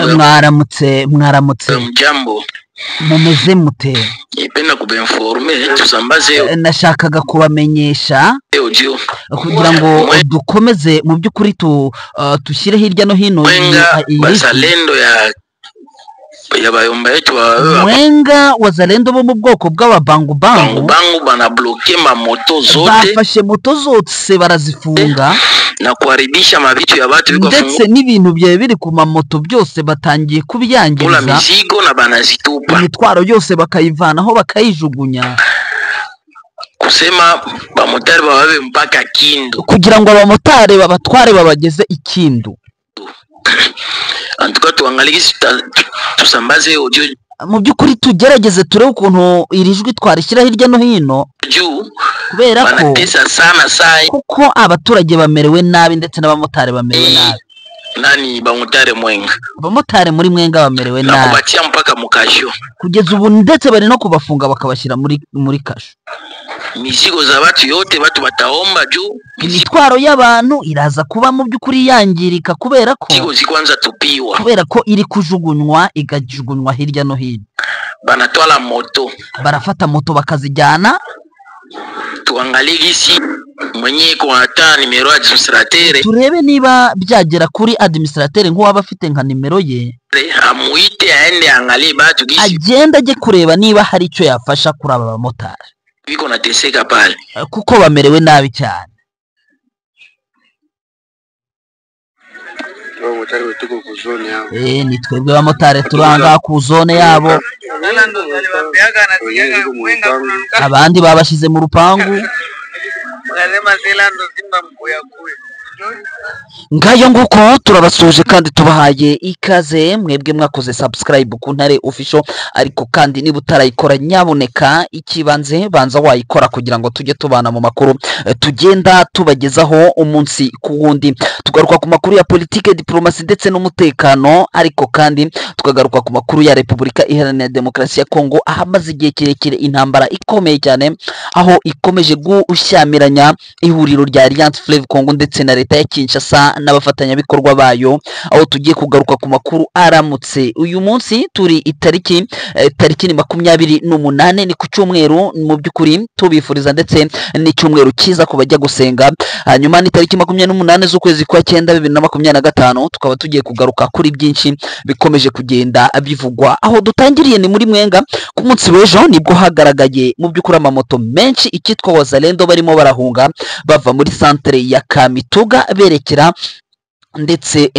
Jambo. Mwaramutse. Jambo. Mumeze mute? Ipenda kubenforme tusambaze nashakaga kubamenyesha audio kugira ngo dukomeze mu by'ukuri tushyire hirya no hino bazalendo ya bayomba yetu Mwenga wazalendo bo mu bwoko bw'ababangu bana bloquer ma moto zote, bafashe moto zose barazifunga na kuharibisha mabitu ya watu biko fungu, ndetse n'ibintu bye biri ku mamoto byose batangiye kubyangiriza, mizigo na banazitupa, imitwaro yose bakayivanaho bakayijugunya, kusema bamotari bababe mpaka Kindu, kugira ngo abamotari babatware babageze ikindu. Antuka tuangalie tusambaze audio mu by'ukuri tugerageze turebe ukuntu iri jwi twarishyira hirya no hino, kubera ko banatesa sana sai, kuko abaturage bamerewe nabi ndetse n'abamotari bamerewe nabi. Nani bamotari Mwenga? Abamotari muri Mwenga bamerewe nabi, kubatia mpaka mukasho, kugeza ubu ndetse bari no kubafunga bakabashyira muri kasho. Mizigo za watu yote watu bataomba juu imitwaro y'abantu iraza kuba mu by'ukuri yangirika, kubera ko mizigo zikwanza tupiwa, kubera ko iri kujugunywa igajugunywa hirya no hino. Banatwala moto, barafata moto bakazijyana. Tuangalie gisi mwenye ko hata nimero administrateur, turebe niba byagera kuri administrateur nk'uwaba afite nka nimero ye, amuite aende angalie batu gisi agenda aje kureba niba hari icyo yafasha kuri aba bamotari biko nateseka pale, kuko bamerewe nabi cyane. Ni twebwe abamotari turanga ku zone yabo, abandi babashize mu rupangu. Ngayo nguko turabasuje kandi tubahaye ikaze mwebwe mwakoze subscribe ku Ntare Official, ariko kandi niba utarayikora nyaboneka ikibanze banza wayikora kugira ngo tujye tubana mu makuru tugenda tubagezaho umunsi ku wundi. Tugaruka ku makuru ya politike, diplomasi ndetse n'umutekano, ariko kandi tukagaruka ku makuru ya Repubulika Iharanira Demokarasi ya Kongo ahamaze igihe kirekire intambara ikomeye cyane, aho ikomeje gushyamiranya ihuriro rya Alliance Fleuve Congo ndetse na leta ya Kinshasa n'abafatanyabikorwa bayo, aho tugiye kugaruka ku makuru aramutse. Uyu munsi turi tariki ni 28, ni ku cyumweru. Mu by'ukuri tubifuriza ndetse n'icyumweru cyiza ku bajya gusenga. Hanyuma ni tariki 28 z'ukwezi kwa 9 2025, tukaba tugiye kugaruka kuri byinshi bikomeje kugenda bivugwa. Aho dutangiriye ni muri Mwenga ku munsi w'ejo, nibwo hagaragaye mu by'ukuri amamoto menshi ikitwa wazalendo barimo barahunga bava muri centre ya Kamituga berekera ndetse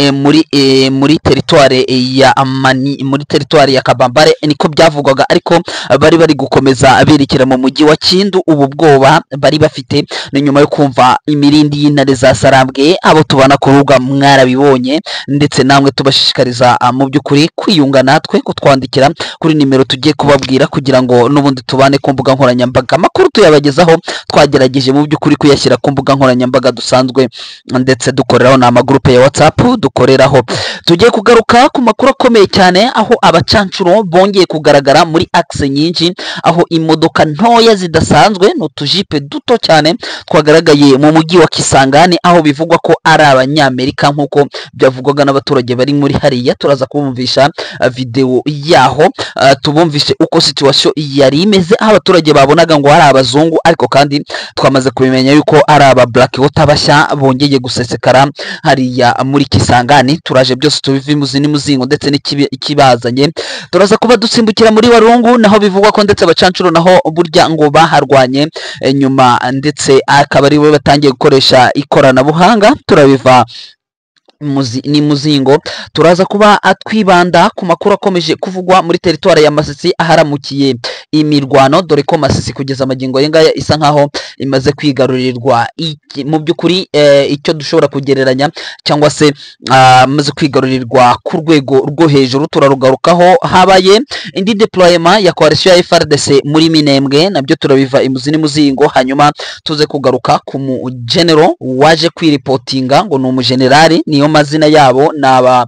muri territoire ya Amani, muri territoire ya Kabambare niko byavugwaga, ariko bari gukomeza berekera mu mujyi wa Kindu. Ubu bwoba bari bafite ni nyuma yo kumva imirindi y'intare za Sarambwe. Abo tubana ku rubuga mwarabibonye, ndetse namwe tubashishikariza mu by'ukuri kwiyunga natwe, kutwandikira kuri nimero tugiye kubabwira kugira ngo n'ubundi tubane ku mbuga nkoranyambaga. Amakuru tuyabagezaho twagerageje mu by'ukuri kuyashyira ku mbuga nkoranyambaga dusanzwe ndetse dukoreraho n'amagroupe ya WhatsApp dukoreraho. Tugiye kugaruka ku makuru akomeye cyane, aho abacancuro bongeye kugaragara muri axe nyinshi, aho imodoka ntoya zidasanzwe n'utujipe duto cyane twagaragaye mu mujyi wa Kisangani, aho bivugwa ko ari abanyamerika nk'uko byavugwaga n'abaturage bari muri hariya. Turaza kubumvisha video yaho, tubumvishe uko situation yari imeze, aho abaturage babonaga ngo hari abazungu, ariko kandi twamaze kubimenya yuko ari aba black water bashya bongeye gusesekara hariya muri Kisangani. Turaje byose tubivimuzi n'umuzingo ndetse n'ikibazanye. Turaza kuba dusimbukira muri Warungu, naho bivugwa ko ndetse abacancuro naho burya ngo baharwanye nyuma, ndetse akaba ari we batangiye gukoresha ikoranabuhanga. Turabiva ni muzingo. Turaza kuba atwibanda ku makuru akomeje kuvugwa muri territoire ya Masisi aharamukiye imirwano, dore ko Masisi kugeza amagingo y'ingaya isa nkaho imaze kwigarurirwa mu by'ukuri icyo dushobora kugereranya cyangwa se maze kwigarurirwa ku rwego rwo hejuru. Turarugarukaho habaye indi deployement ya coalition ya FARDC muri Minembwe, nabyo turabiva imuzi n'umuzingo. Hanyuma tuze kugaruka ku mu general waje kwiripotinga ngo ni umugenerali, niyo mazina yabo n'aba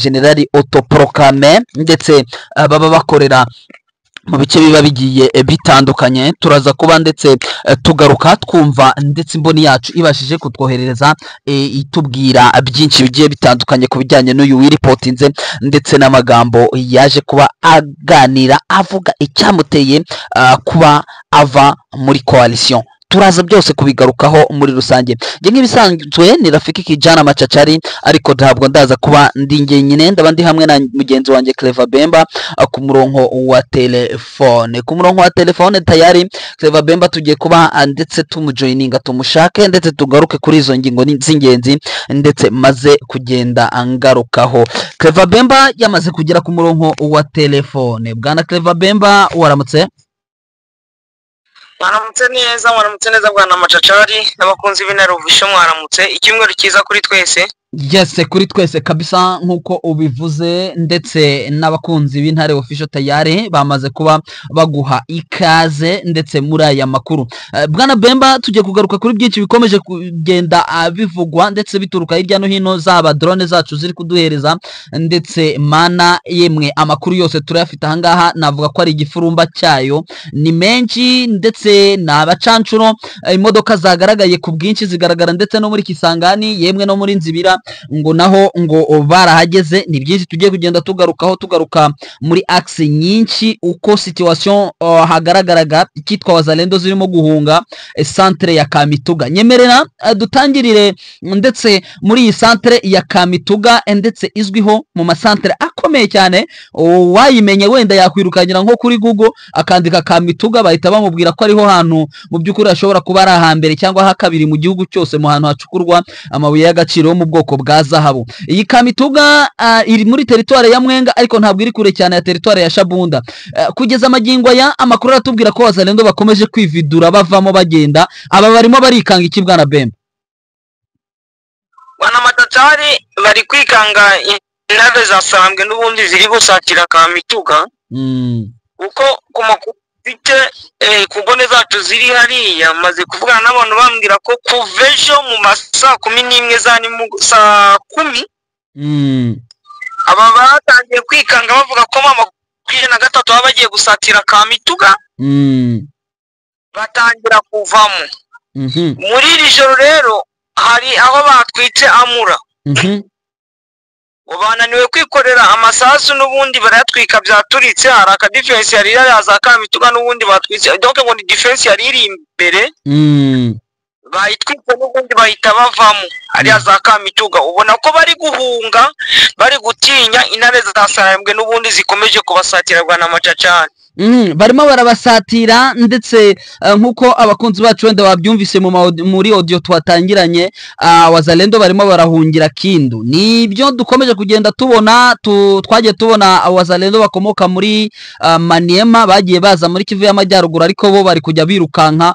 generali autoproclamé, ndetse baba bakorera mu bice biba bigiye bitandukanye. Turaza kuba ndetse tugaruka twumva ndetse imboni yacu ibashije kutwoherereza itubwira byinshi bigiye bitandukanye ku bijyanye n'uyu wiripotinze ndetse n'amagambo yaje kuba aganira avuga icyamuteye kuba ava muri coalition. Turaza byose kubigarukaho muri rusange. Nge nk'ibisanzwe ni Rafiki Kijana Machachari, ariko ntabwo ndaza kuba ndi njyenyine, ndaba ndi hamwe na mugenzi wanjye Clever Bemba ku murongo wa telefone. Ku murongo wa telefone tayari Clever Bemba tugiye kuba ndetse tumujoininga tumushake ndetse tugaruke kuri izo ngingo z'ingenzi ndetse maze kugenda angarukaho. Clever Bemba yamaze kugera ku murongo wa telefone. Bwana Clever Bemba, waramutse? Mwaramutse neza bwana Machachari n'abakunzi b'Inarovision, mwaramutse. Icyumweru cyiza kuri twese. Yes, kuri twese kabisa nkuko ubivuze, ndetse n'abakunzi b'Intare Official tayari bamaze kuba baguha ikaze ndetse muri aya makuru. Bwana Bemba, tugiye kugaruka kuri byinshi bikomeje kugenda bivugwa ndetse bituruka hirya no hino, zaba drone zacu ziri kuduhereza ndetse mana yemwe amakuru yose turayafite ahangaha. Navuga ko ari igifurumba cyayo, ni menshi ndetse n'abacancuro. Imodoka zagaragaye ku bwinshi zigaragara ndetse no muri Kisangani, yemwe no muri Nzibira ngo naho ngo barahageze. Ni byinshi tugiye kugenda tugaruka muri axe nyinshi uko situation hagaragaraga ikitwa Wazalendo zirimo guhunga centre ya Kamituga. Nyemerera dutangirire ndetse muri iyi centre ya Kamituga ndetse izwiho mu masantre akomeye cyane. Wayimenye wenda yakwirukangira nko kuri Google akandika Kamituga, bahita bamubwira ko ariho hantu mu by'ukuri ashobora kuba ari ahambere cyangwa ha kabiri mu gihugu cyose mu hantu hacukurwa amabuye y'agaciro yo mu bwoko bwa zahabu. Iyi Kamituga iri muri teritware ya Mwenga, ariko ntabwo iri kure cyane ya teritware ya Shabunda. Kugeza amagingo aya amakuru aratubwira ko Wazalendo bakomeje kwividura bavamo bagenda. Aba barimo barikanga iki bwana Bemba? Bwana Machachari, bari kwikanga intare za Sarambwe n'ubundi ziri gusatira Kamituga. Uko ku makuru ku mbone zacu ziri hariya, maze kuvugana n'abantu bambwira ko kuva ejo mu masaa 11 za saa 10 aba batangiye kwikanga bavuga ko mama 23 baba bagiye gusatira Kamituga, batangira kuvamo. Muri iri joro rero hari aho batwitse Amura. Bananiwe kwikorera amasasu n'ubundi barayatwika byaturitse. Hari aka defense yari yaza Kamituga n'ubundi batwitse, donc ngo ni defense yari iri imbere bayitwika n'ubundi bahita bavamo ari za Kamituga. Ubona ko bari guhunga, bari gutinya intare za Sarambwe n'ubundi zikomeje kubasatira na Machachari. Barimo barabasatira ndetse nkuko abakunzi bacu wenda babyumvise muri audio twatangiranye, Wazalendo barimo barahungira Kindu. Nibyo dukomeje kugenda tubona, twagiye tubona Wazalendo bakomoka muri Maniema bagiye baza muri Kivu y'Amajyaruguru, ariko bo bari kujya birukanka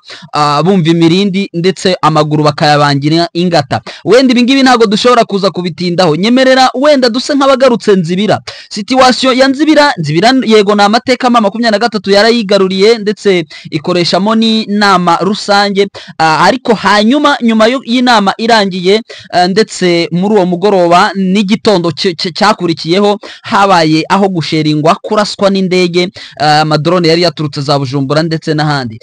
bumva imirindi ndetse amaguru bakayabangira ingata. Wenda ibingibi ntago dushobora kuza kubitindaho. Nyemerera wenda duse nk'abagarutse Nzibira. Situation ya Nzibira yego na amateka mama 23 yarayigaruriye ndetse ikoreshamo ni nama rusange, ariko hanyuma nyuma y'inama irangiye ndetse muri uwo mugoroba n'igitondo cyakurikiyeho habaye aho gusheringwa kuraswa n'indege, amadrone yari yaturutse za Bujumbura ndetse n'ahandi.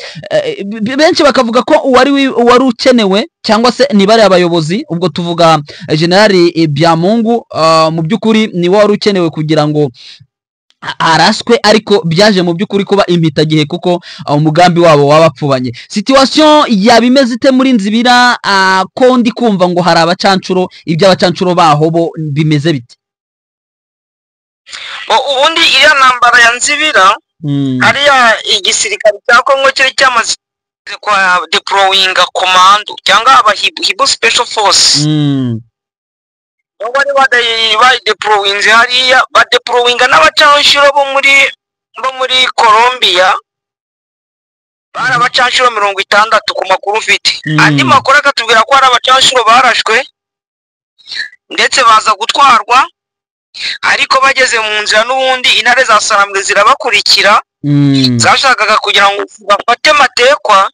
Benshi bakavuga ko wari ukenewe cyangwa se nibare abayobozi, ubwo tuvuga General Byamungu, mu by'ukuri ni wari ukenewe kugira ngo araswe, ariko byaje mu by'ukuri kuba impitagihe kuko umugambi wabo wabapfubanye. Situation yabimeze ite muri Nzibira? Ko ndi kumva ngo hari abacancuro, iby'abacancuro baho bo bimeze bite? Ubundi iriya ntambara ya Nzibira hariya igisirikare cya Kongo kiri cyamaze kwa deploying commando cyangwa abahibu special force. Bari badeployinze hariya, badeployinga n'abacanshuro bo muri Colombia. Bari abacanshuro 60 ku makuru mfite. Andi makuru akatubwira ko hari abacanshuro barashwe ndetse baza gutwarwa, ariko bageze mu nzira n'ubundi intare za Sarambwe zirabakurikira. Zashakaga kugira ngo bafate matekwa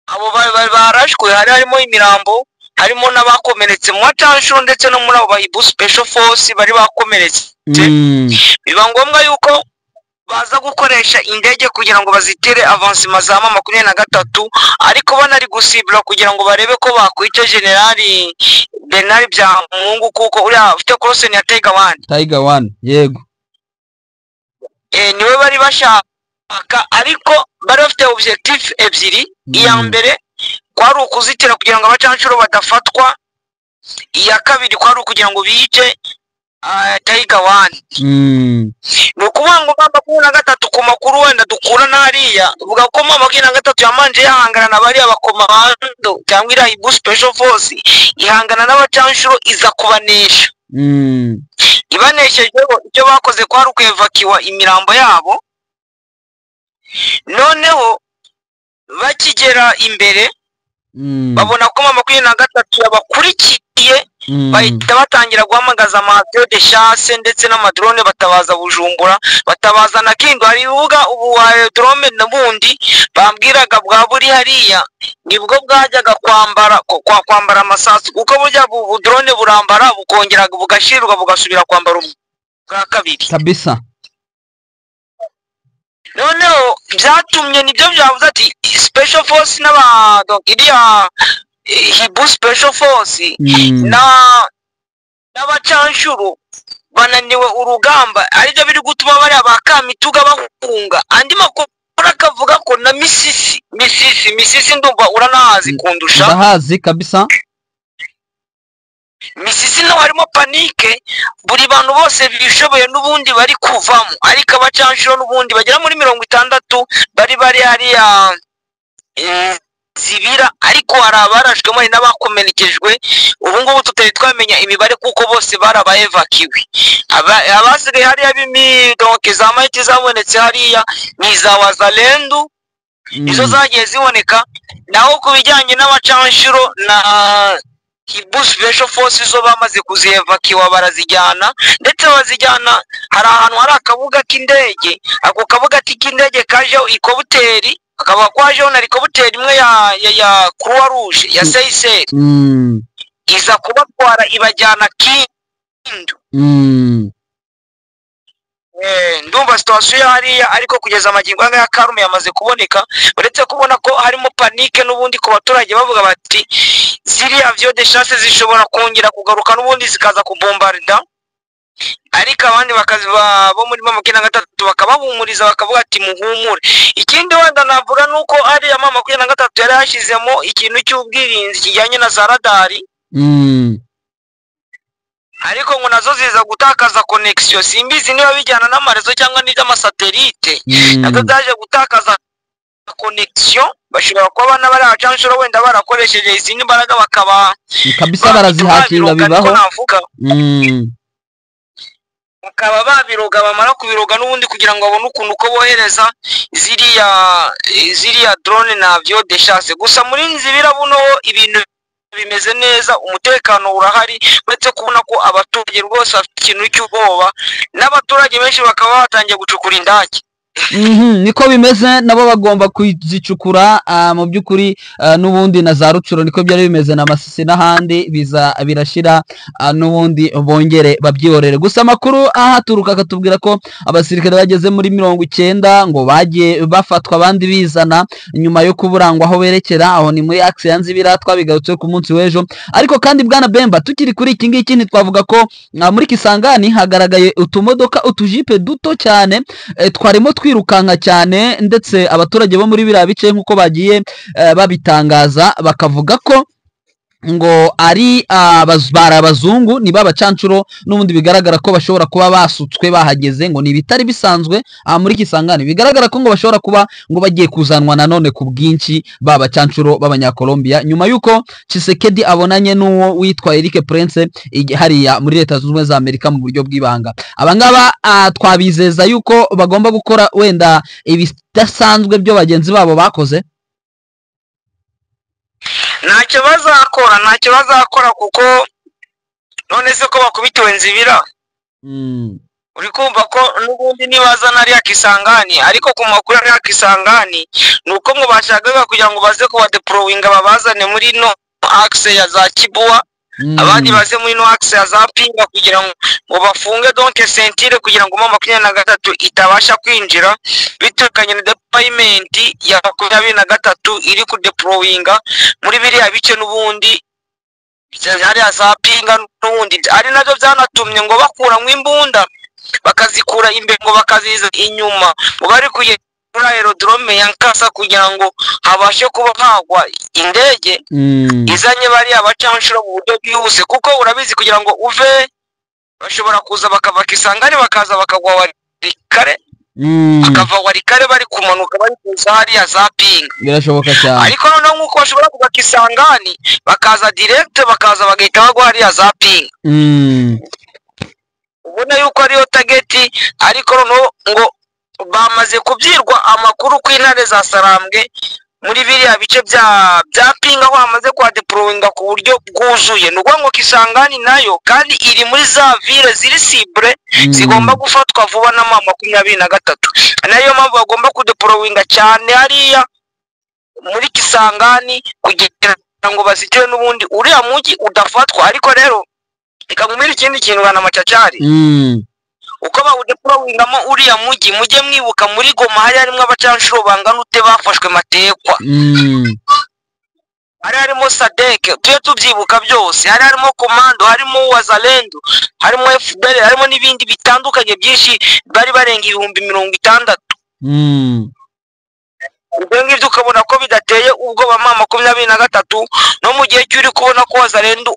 abo barashwe. Harimo imirambo, harimo n'abakomeretse mu bacanshuro ndetse no muri abo bahibu special force bari bakomeretse. Biba ngombwa yuko baza gukoresha indege kugira ngo bazitere avansima za M23 ariko banari gusibira kugira ngo barebe ko bakwica generali Bernard Byamungu kuko uriya ufite crossing ya Tiger 1 yego niwe bari bashaka ariko bari bafite objectif ebyiri iya mbere kwari ukuzitira kugira ngo abacanshuro badafatwa iya kabiri kwari ukugira ngo bice Tiger 1 nukuvuga ngo M23 ku makuru wenda dukura nariya uvuga ko M23 yamanje yahangana na bari abakomando cyangwa ira Hibu Special Force ihangana n'abacanshuro iza kubanesha ibaneshejeho ibyo bakoze kwari ukwevakiwa imirambo yabo noneho bakigera imbere babona ko M23 yabakurikiye bahita batangira guhamagaza amateo de chasse ndetse n'amadrone batabaza Bujumbura batabaza na Kindu hari ubuga ubu drone nabundi bambwiraga bwa buri hariya nibwo bwajyaga kwambara amasasu kuko burya drone burambara bukongera bugashirwa bugasubira kwambara bwa kabiri kabisa noneho byatumye nibyo byavuze ati special force donc iriya Hibu Special Force n'abacanshuro bananiwe urugamba aribyo biri gutuma bari abakamituga bahunga andi makuru akavuga ko na misisi ndumva uranahazi kundusha ndahazi kabisa misisi no harimo panike buri bantu bose bishoboye n'ubundi bari kuvamo ariko abacanshuro n'ubundi bagera muri 60 bari hariya zibira ariko hari abarashwemo hari n'abakomenekejwe ubu ngubu tutari twamenya imibare kuko bose barabaevakiwe abasigaye hariya donc za maiti zabonetse hariya ni za Wazalendo izo zagiye ziboneka naho kubijyanye n'abacanshuro na Hibu Special Force zo bamaze kuzievakiwa barazijyana ndetse bazijyana hari ahantu hari akabuga k'indege ako kabuga k'indege kajeho ikobuteri akaba kwajeho na helicopter imwe ya Croix Rouge ya Seychelles iza kubatwara ibajyana Kindu ndumva situation hariya ariko kugeza amagingo anga ya Karume yamaze kuboneka uretse kubona ko harimo panike n'ubundi ku baturage bavuga bati ziriya avion de chasse zishobora kongera kugaruka n'ubundi zikaza kubombarda ariko abandi bo muri M23 bakabahumuriza bakavuga ati muhumure ikindi wenda navuga nuko ari ya M23 yari hashizemo ikintu cy'ubwirinzi kijyanye na za radari ariko ngo nazo ziza gutakaza connection simbizi niba bijyana n'amarezo cyangwa n'amasatelite nazo zaje gutakaza connection bashobora kuba bana bari abacanshuro wenda barakoresheje izindi imbaraga bakaba kabisa barazihakinga bibaho bakaba babiroga bamara kubiroga n'ubundi kugira ngo babone ukuntu uko bohereza ziriya drone na avion de chasse gusa muri nzibira buno ibintu bimeze neza umutekano urahari uretse kubona ko abaturage rwose bafite ikintu cy'ubwoba n'abaturage benshi bakaba batangiye gucukura indake niko bimeze nabo bagomba kuzicukura mu by'ukuri n'ubundi na za Rucuro niko byari bimeze na Masisi n'ahandi birashira n'ubundi bongere babyihorere gusa amakuru ahaturuka akatubwira ko abasirikare bageze muri 90 ngo bagiye bafatwa abandi bizana nyuma yo kuburangwa aho berekera aho ni muri axe ya Nzibira twabigarutse ku munsi w'ejo ariko kandi bwana Bemba tukiri kuri iki ngiki ntitwavuga ko muri Kisangani hagaragaye utumodoka utujipe duto cyane twarimo twirukanka cyane ndetse abaturage bo muri biriya bice nk'uko bagiye babitangaza bakavuga ko ngo ari abazungu niba abacanshuro n'ubundi bigaragara ko bashobora kuba basutswe bahageze ngo ni bitari bisanzwe muri Kisangani bigaragara ko ngo bashobora kuba ngo bagiye kuzanwa nanone ku bwinshi babacanshuro b'abanyakolombia nyuma yuko Tshisekedi abonanye n'uwo witwa Eric Prince hariya muri Leta Zunze Ubumwe za Amerika mu buryo bw'ibanga abangaba twabizeza yuko bagomba gukora wenda ibidasanzwe byo bagenzi babo bakoze ntacyo bazakora kuko none se ko bakubitiwe Nzibira uri kumva ko n'ubundi nibazana ari Kisangani ariko ku makuru ari Kisangani nuko ngo bashakaga kugira ngo baze kuba deployinga babazane muri no axe ya za Kibuwa abandi baze muri no axe azapinga kugira ngo bafunge donc sentire kugira ngo 23 itabasha kwinjira bitukanye na deployment ya 23 iri ku deployinga muri biriya bice n'ubundi hari azapinga n'ubundi ari nabyo byanatumye ngo bakura mu imbunda bakazikura imbere ngo bakaziza inyuma ngo bari kugera muri aerodrome ya Nkasa kugira ngo habashe kuba hagwa indege izanye bari abacanshuro mu buryo bwihuse kuko urabizi kugira ngo uve bashobora kuza bakava Kisangani bakaza bakagwa Warikare bakava Warikare bari kumanuka bari kuza hariya za pinga birashoboka cyane ariko noneho nkuko bashobora kuva Kisangani bakaza direct bakaza bagahita bagwa hariya za pinga ubona yuko ariyo target ariko noneho ngo bamaze kubyirwa amakuru ku intare za Sarambwe muri biriya bice bya pinga aho hamaze kwa deployinga ku buryo bwuzuye nuko ngo Kisangani nayo kandi iri muri za ville ziri cible zigomba gufatwa vuba na 23 nayo mpamvu bagomba kudeployinga cyane hariya muri Kisangani kugira ngo bazitire n'ubundi uriya mugi udafatwa ariko rero ikamumira ikindi kintu bana macacari uko bawudeployingamo uriya mugi mujye mwibuka muri Goma hari harimo abacanshuro bangana ute bafashwe matekwa hari harimo Sadek tuye tubyibuka byose hari harimo Komando harimo Wazalendo harimo FDL harimo n'ibindi bitandukanye byinshi bari barenga 60,000 ubwo ngibyo ukabona ko bidateye ubwo ba 23 no mu gihe cyuri kubona ko Wazalendo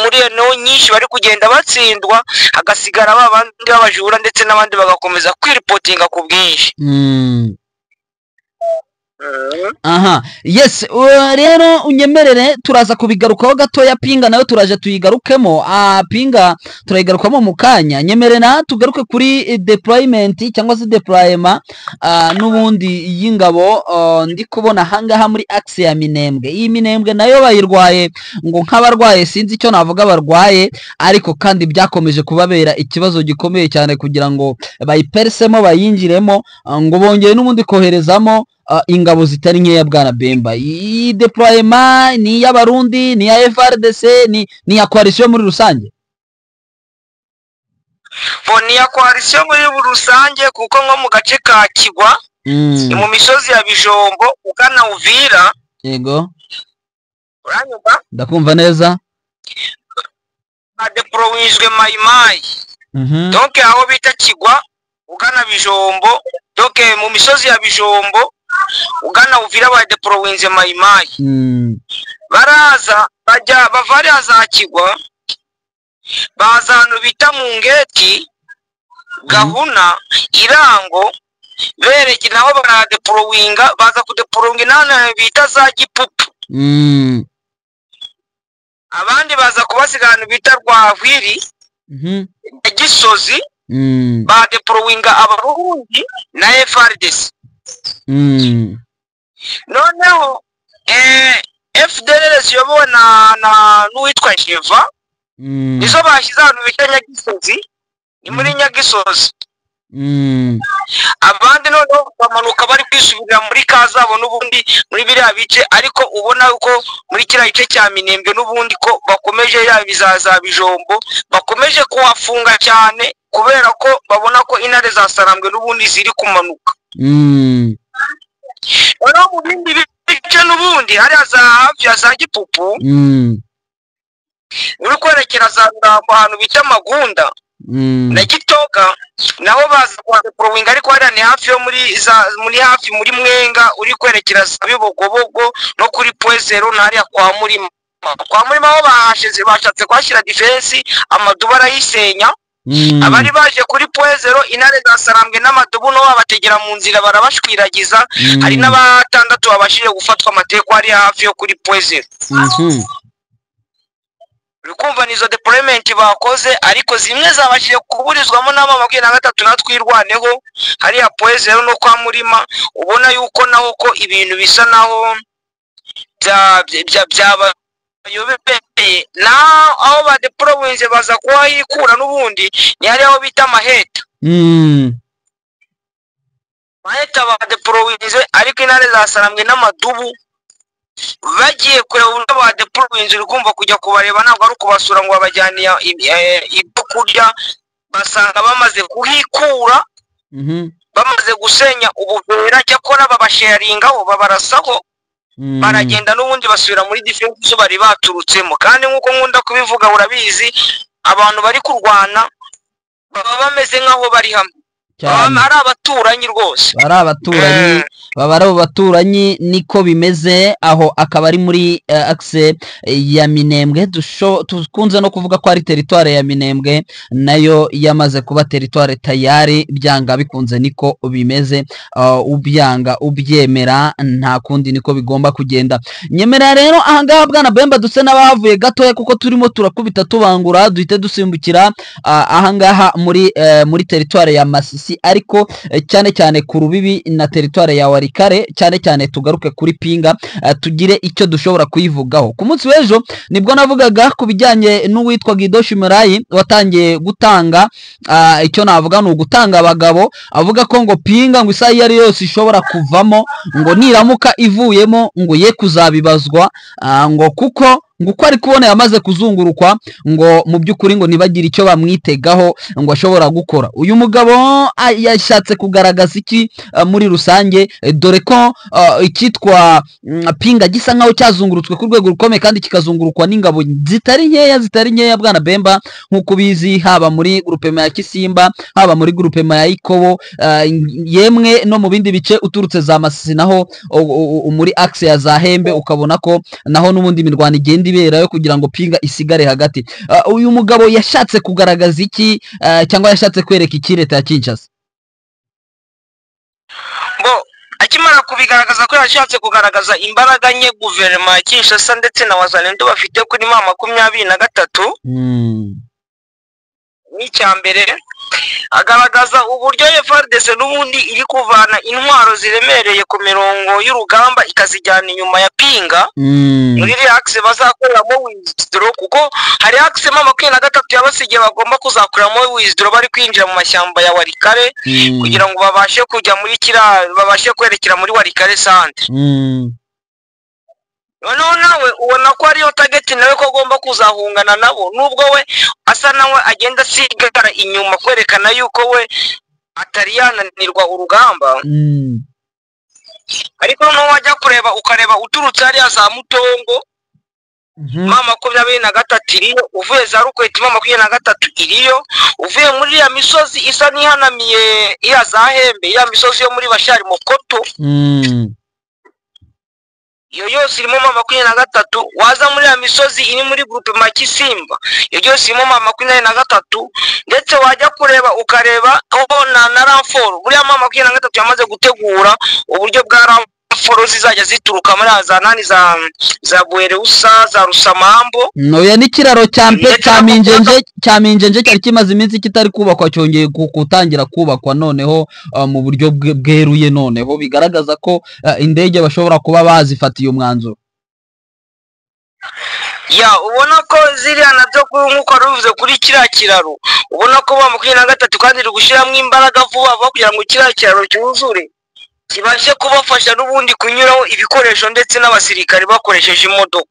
muri no nyinshi bari kugenda batsindwa hagasigara abandi babajura ndetse n'abandi bagakomeza kwiripotinga ku bwinshi aha yes rero unyemerere turaza kubigarukaho gatoya pinga nayo turaje tuyigarukemo pinga turayigarukamo mu kanya nyemerera tugaruke kuri deployment cyangwa se deployment n'ubundi y'ingabo ndi kubona hangaha muri axe ya Minembwe iyi Minembwe nayo bayirwaye ngo nk'abarwaye sinzi icyo navuga barwaye ariko kandi byakomeje kubabera ikibazo gikomeye cyane kugira ngo bayipersemo bayinjiremo ngo bongeye n'ubundi koherezamo ingabo zitari nkeya bwana Bemba iyi deployment ni y'abarundi ni ya FRDC ni ya coalition muri rusange ni ya coalition muri rusange kuko nko mu gace ka Kigwa ni mu misozi ya Bijombo ugana Uvira yego uranyumva ndakumva neza deployingwe Maimai donc aho bita Kigwa ugana Bijombo donc mu misozi ya Bijombo ugana Uvira ba deployinze Maimai baraza bajya bavaria za Kigwa baza hano bita mu Ngeti Gahuna Irango bereke naho bara deployinga baza kudeployinga nana bita za Gipupu abandi baza kubasigana bita Rwahwiri Gisozi ba deployinga abarundi na FRDC noneho FDL ziyobowe na n'uwitwa Sheva nizo bashyize ahantu bita Nyagisozi ni muri Nyagisozi abandi noneho bamanuka bari kwisubira muri kazabo n'ubundi muri biriya bice ariko ubona uko muri kiriya gice cya Minembwe n'ubundi ko bakomeje yabizaza Bijombo bakomeje kuhafunga cyane kubera ko babona ko intare za Sarambwe n'ubundi ziri kumanuka ono mu bindi bice n'ubundi hari za hafi ya za Gipupu uri kwerekera za Rurambo ahantu bita Magunda na Gitoga naho baza kwa deploying ariko hari ni hafi yo muri hafi muri Mwenga uri kwerekera za Bibogobogo no kuri Poezero nari kwa Murima aho bashatse kwashyira defense amaduba arayisenya abari baje kuri Poezero intare za Sarambwe n'amadubu no babategera mu nzira barabashwiragiza hari n'abatandatu babashije gufatwa amateko ari hafi yo kuri Poezero Rukumva nizo deployment bakoze ariko zimwe zabashije kuburizwamo n'ama 23 natwirwaneho hari ya Poezero no kwa Murima ubona yuko naho ko ibintu bisa naho byaba yobeye na aho ba deployinze baza kuba yikura n'ubundi ni hari aho bita Maheta Maheta ba deployinze ariko intare za Sarambwe n'amadubu bagiye kureba uburyo ba deployinze uri kumva kujya kubareba ntabwo ari ukubasura ngo babajyane ibyo kurya basanga bamaze kuhikura bamaze gusenya ubuvera cyakora babasharingaho babarasaho baragenda n'ubundi basubira muri defense bari baturutsemo kandi nkuko nkunda kubivuga urabizi abantu bari kurwana baba bameze nkaho bari hamwe ari abaturanyi rwose ari abaturanyi baba ari abaturanyi niko bimeze aho akaba ari muri axe ya Minembwe tukunze no kuvuga ko ari territoire ya Minembwe nayo yamaze kuba territoire tayari byanga bikunze niko bimeze ubyanga ubyemera nta kundi niko bigomba kugenda nyemera rero ahangaha bwana Bemba duse n'abavuye gatoya kuko turimo turakubita tubangura duhite dusimbukira ahangaha muri territoire ya Masisi ariko cyane cyane ku rubibi na territoire ya Warikare cyane cyane tugaruke kuri Pinga tugire icyo dushobora kuyivugaho ku munsi w'ejo nibwo navugaga ku bijyanye n'uwitwa Guido Shimurayi watangiye gutanga icyo navuga no gutanga abagabo avuga ko ngo Pinga ngo isaha yari yose ishobora kuvamo ngo niramuka ivuyemo ngo ye kuzabibazwa ngo kuko nguko ari kubona yamaze kuzungurukwa ngo mu byukuri ngo nibagira icyo bamwitegaho ngo ashobora gukora uyu mugabo yashatse kugaragaza iki muri rusange dore ko ikitwa Pinga gisa nkaho cyazungurutswe ku rwego rukomeye kandi kikazungurukwa n'ingabo zitari nkeya bwana Bemba nkuko bizi haba muri groupema ya Kisimba haba muri groupema ya Ikobo yemwe no mu bindi bice uturutse za Masisi naho muri axe ya Zahembe ukabona ko naho n'ubundi mirwano igenda ibera yo kugira ngo Pinga isigare hagati uyu mugabo yashatse kugaragaza iki cyangwa yashatse kwereka iki leta ya Kinshasa akimara kubigaragaza ko yashatse kugaragaza imbaraga nke guverinoma ya Kinshasa ndetse na wazalendo bafite kuri 23 n'icyambere agaragaza uburyo FARDC n'ubundi iri kuvana intwaro ziremereye ku mirongo y'urugamba ikazijyana inyuma ya Pinga muri axe bazakoramo withdraw kuko hari axe 23 yabasigiye bagomba kuzakoramo withdraw bari kwinjira mu mashyamba ya Warikare kugira ngo babashe kujya muri babashe kwerekera muri Warikare centre nawe ubona ko ariyo target nawe ko agomba kuzahungana nabo nubwo we asa nawe agenda asigara inyuma kwerekana yuko we atari yananirwa urugamba ariko no wajya kureba ukareba uturutse hariya za Mutongo 23 iriyo uvuye za Rukweti 23 iriyo uvuye muri ya misozi isa nihanamiye iya Zahembe ya misozi yo muri Bashari Mokoto iyo yose irimo 23 waza muri ya misozi iri muri groupema Kisimba iyo yose irimo 23 ndetse wajya kureba ukareba aho na Ramforo buri 23 yamaze gutegura uburyo bwa Ramforo zizajya zituruka muri azanani za Bwereusa za Rusamambo noya n'ikiraro cyampe cya Minjenje cyari kimaze iminsi kitari kubakwa cyongeye gutangira kubakwa noneho mu buryo bweruye noneho bigaragaza ko indege bashobora kuba bazifatiye umwanzuro ubona ko ziriya nabyo nkuko ruvuze kuri kiriya kiraro ubona ko 23 kandi iri gushyiramo imbaraga vuba kugira ngo kiriya kiraro cyuzure kibashe kubafasha n'ubundi kunyuraho ibikoresho ndetse n'abasirikari bakoresheje imodoka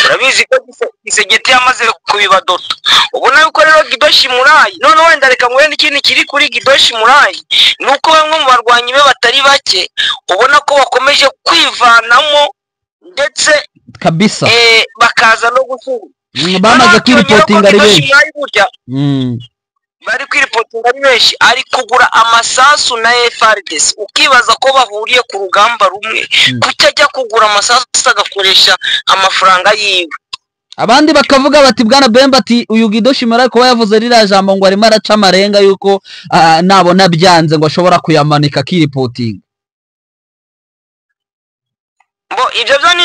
urabizi ko Gisegeti yamaze kubibadoto ubona yuko rero Guido Shimurayi none wenda reka ngwe n'ikindi kiri kuri Guido Shimurayi nuko bamwe mu barwanyi be batari bake ubona ko bakomeje kwivanamo ndetse kabisa bakaza no gusura bamaze kwiripotinga ari benshi bari kwiripotinga ari benshi ari kugura amasasu na FARDC ukibaza ko bahuriye ku rugamba rumwe kutajya kugura amasasu agakoresha amafaranga yiwe abandi bakavuga bati bwana Bemba ati uyu Guido Shimurayi ko yavuze rira jambo ngo arimo araca amarenga yuko nabona byanze ngo ashobora kuyamanika kiripotinga ibyo byo ni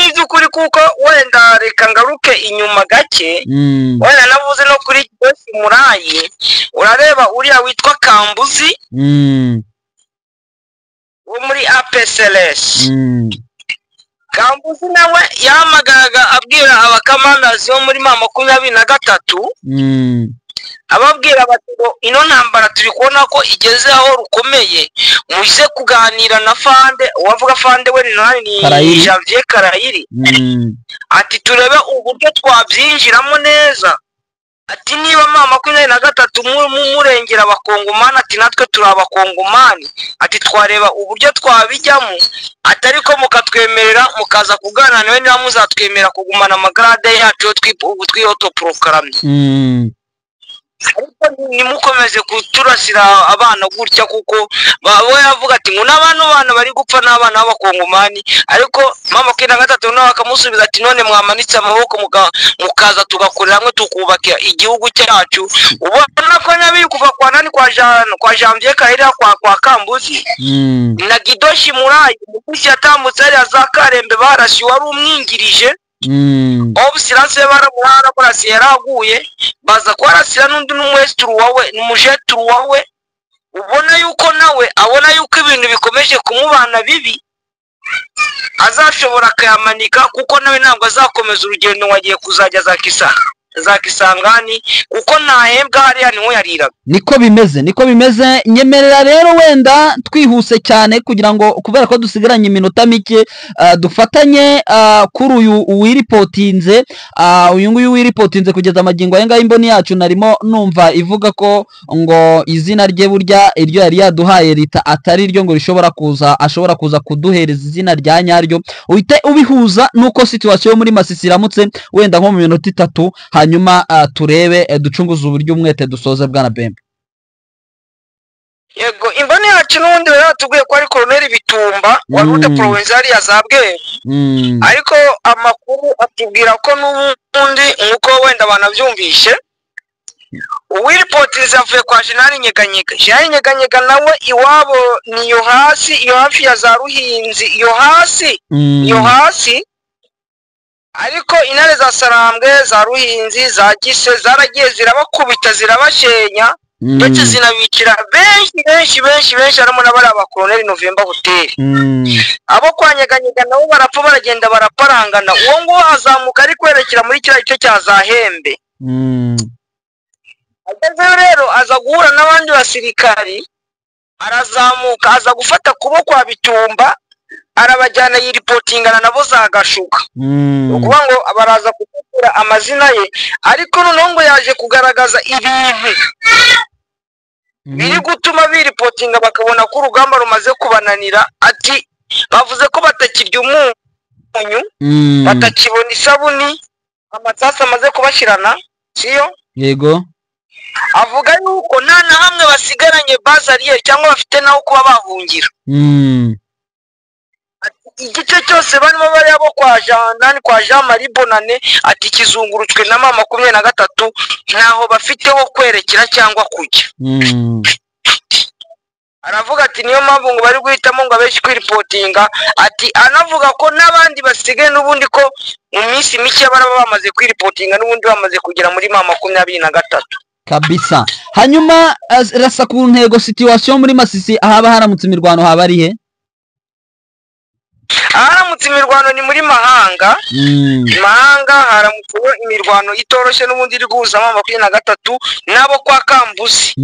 iby'ukuri kuko wenda reka ngaruke inyuma gake wenda navuze no kuri Guido Shimurayi urareba uriya witwa Kambuzi wo muri APCLS Kambuzi nawe yahamagaraga abwira abakamandazi bo muri 23 ababwira bati ngo ino ntambara turi kubona ko igeze aho rukomeye, muze kuganira na Fande. Uwavuga Fande we ni Janvier Karayiri. Ati turebe uburyo twabyinjiramo neza. Ati niba mama 23 murengera abakongomani, ati natwe turi abakongomani, ati twareba uburyo twabijyamo, atari ko mukatwemerera mukaza kuganira nawe niba muzatwemera kugumana amagrade yacu twiyotoprogramme. Ariko nimukomeze kuturasira abana gutya, kuko we yavuga ati ngo n'abana bari gupfa n'abana b'abakongomani. Ariko mama 23 nawe akamusubiza ati none mwamanitse amaboko mukaza tugakorera hamwe tukubaka igihugu cyacu. Ubona ko nabi kuva kwa nani kwa Janvier Karayiri kwa Kambuzi na Gidoshi Murayi mukusi yatambutse ari za Karembe barasi wari umwingirije. Obusiranse baramuhara barasi yaraguye baza kwarasira n'undi n'umwesturu wawe n'umujeturu wawe. Ubona yuko nawe abona yuko ibintu bikomeje kumubana bibi, azashobora kuyamanika, kuko nawe ntabwo azakomeza urugendo wagiye kuzajya za Kisangani, kuko ntahembwa hariya niho yariraga. Niko bimeze. Nyemerera rero wenda twihuse cyane kugira ngo kubera ko dusigaranye iminota mike dufatanye kuri uyu wiripotinze. Uyu nguyu wiripotinze kugeza amagingo ayenga imboni yacu narimo numva ivuga ko ngo izina rye burya iryo yari yaduhaye rita atari ryo ngo ashobora kuza kuduhereza izina rya nyaryo. Uhite ubihuza nuko situation muri Masisi iramutse wenda nko mu minota 3, hanyuma turebe ducunguza uburyo umwete dusoze bwana Bemba. Yego, imboni yacu n'undi yaratubwiye ko ari Colonel Bitumba wa Route Provinciale ya Zabwe. Ariko amakuru atubwira ko n'ubundi nkuko wenda banavyumvishe uwiripotinze avuye kwa General Nyeganyega nawe iwabo ni yo hafi ya za Ruhinzi, yo hasi. Ariko intare za Sarambwe, za Ruhinzi, za Gise zaragiye zirabakubita zirabashenya, ndetse zinabicira benshi harimo n'abari abakoloneli November Hotel. Abo kwa Nyeganyega nabo barapfa baragenda baraparangana. Uwo ngo azamuka ari kwerekera muri kiriya gice cya Zahembe. Ageze rero aza guhura n'abandi basirikari, arazamuka aza gufata kubo kwa Bitumba, arabajyana yiripotingana nabo za Gashuka. Ukuvuga ngo baraza kutukura amazina ye, ariko noneho ngo yaje kugaragaza ibintu biri gutuma biripotinga bakabona ko urugamba rumaze kubananira. Ati bavuze ko batakirya umunyu, batakibona isabuni, amasasi amaze kubashirana, siyo? Yego. Avuga yuko nta na hamwe basigaranye bazariye cyangwa bafite naho kuba bahungira. Igice cyose barimo bari abo kwa Jean Marie Bonane, ati kizungurutswe na mama 23 ntaho bafite wo kwerekera cyangwa kujya. Aravuga ati niyo mpamvu ngo bari guhitamo ngo abeshi kwiripotinga. Ati anavuga ko n'abandi basigaye n'ubundi ko mu minsi mike baraba bamaze kwiripotinga n'ubundi bamaze kugera muri mama 23 kabisa. Hanyuma rasa ku ntego situation muri Masisi ahaba haramutse imirwano haba ari he? Haramutse imirwano ni muri Mahanga. Mahanga haramutse imirwano itoroshe n'ubundi iri guhuza mama 23 nabo kwa Kambuzi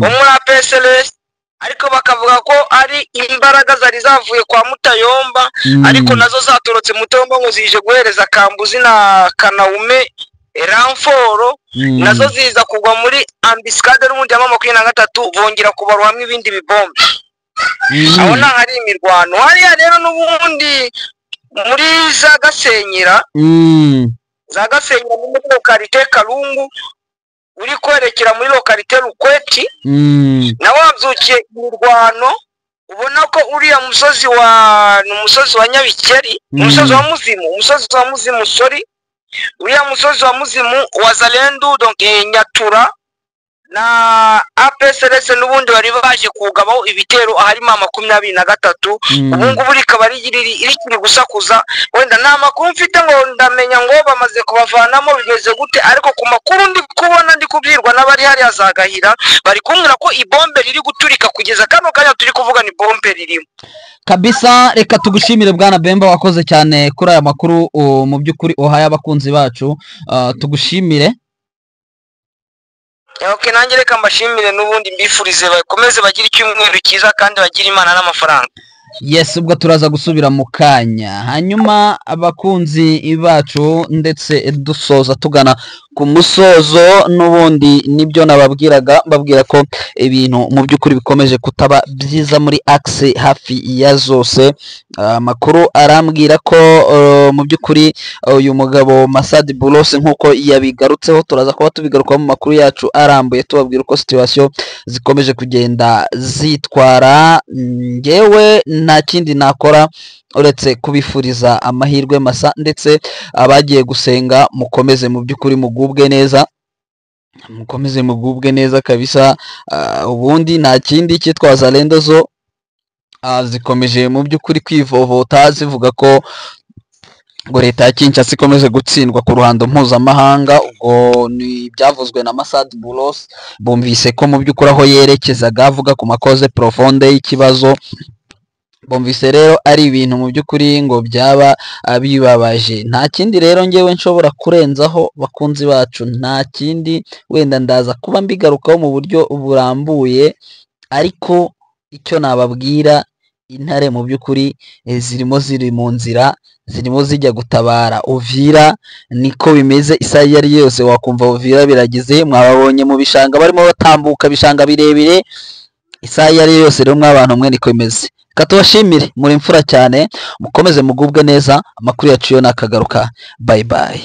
bo muri APSLS. Ariko bakavuga ko ari imbaraga zari zavuye kwa Mutayomba, ariko nazo zatorotse Mutayomba ngo zije guhereza Kambuzi na Kanaume Ramforo, nazo ziza kugwa muri ambiscade n'ubundi ya mama 23 bongera kubarwa hamwe ibindi bibombe. Abona hari imirwano hariya rero n'ubundi muri za Gasenyera. Muri lokalite Kalungu uri kwerekera muri lokalite Rukweti, nawe wabyukiye imirwano. Ubona ko uriya umusozi wa Nyabikeri, umusozi wa Muzimu, sorry, uriya musozi wa Muzimu wa Zalendu, donc Nyatura na APSLS n'ubundi bari baje kugabaho ibitero ahari mama 23. Ubu ngubu rikaba rikiri gusakuza. Wenda nta makuru mfite ngo ndamenya ngo bamaze kubavanamo bigeze gute, ariko ku makuru ndi kubona ndi kubyirwa n'abari hari azagahira bari kumbwira ko ibombe riri guturika kugeza kano kanya turi kuvuga ni bombe ririmo kabisa. Reka tugushimire bwana Bemba, wakoze cyane kuri aya makuru mu by'ukuri uhaye abakunzi bacu. Tugushimire. Okay, nanjye reka mbashimire n'ubundi mbifurize bakomeze bagira icyumweru cyiza kandi bagira imana n'amafaranga. Yes, ubwo turaza gusubira mu kanya. Hanyuma abakunzi bacu ndetse dusoza tugana ku musozo n'ubundi nibyo nababwiraga mbabwira ko ibintu mu by'ukuri bikomeje kutaba byiza muri axe hafi ya zose. Amakuru arambwira ko mu by'ukuri uyu mugabo Masad Boulos nkuko yabigarutseho, turaza kuba tubigaruka mu makuru yacu arambuye tubabwira uko situation zikomeje kugenda zitwara. Ngewe nta kindi nakora uretse kubifuriza amahirwe masa, ndetse abagiye gusenga mukomeze mu by'ukuri mugubwe neza, mukomeze mugubwe neza kabisa. Ubundi nta kindi cyitwa Wazalendo zo zikomeje mu by'ukuri kwivovota zivuga ko ngo leta ya Kinshasa ikomeje gutsindwa ku ruhando mpuzamahanga. Ubwo ni byavuzwe na Masad Boulos, bumvise ko mu by'ukuri aho yerekezaga avuga ku makoze profonde y'ikibazo, bumvise rero ari ibintu mu by'ukuri ngo byaba bibabaje. Nta kindi rero ngewe nshobora kurenzaho bakunzi bacu, nta kindi, wenda ndaza kuba mbigarukaho mu buryo burambuye, ariko icyo nababwira, intare mu by'ukuri zirimo ziri mu nzira, zirimo zijya gutabara Uvira. Niko bimeze, isaha iyo ari yose wakumva Uvira biragize. Mwababonye mu bishanga barimo batambuka, bishanga birebire, isaha iyo ari yose rero mw'abantu mwe niko bimeze. Katubashimire, muri imfura cyane, mukomeze mugubwe neza. Amakuru yacu yo nakagaruka. Bye bye.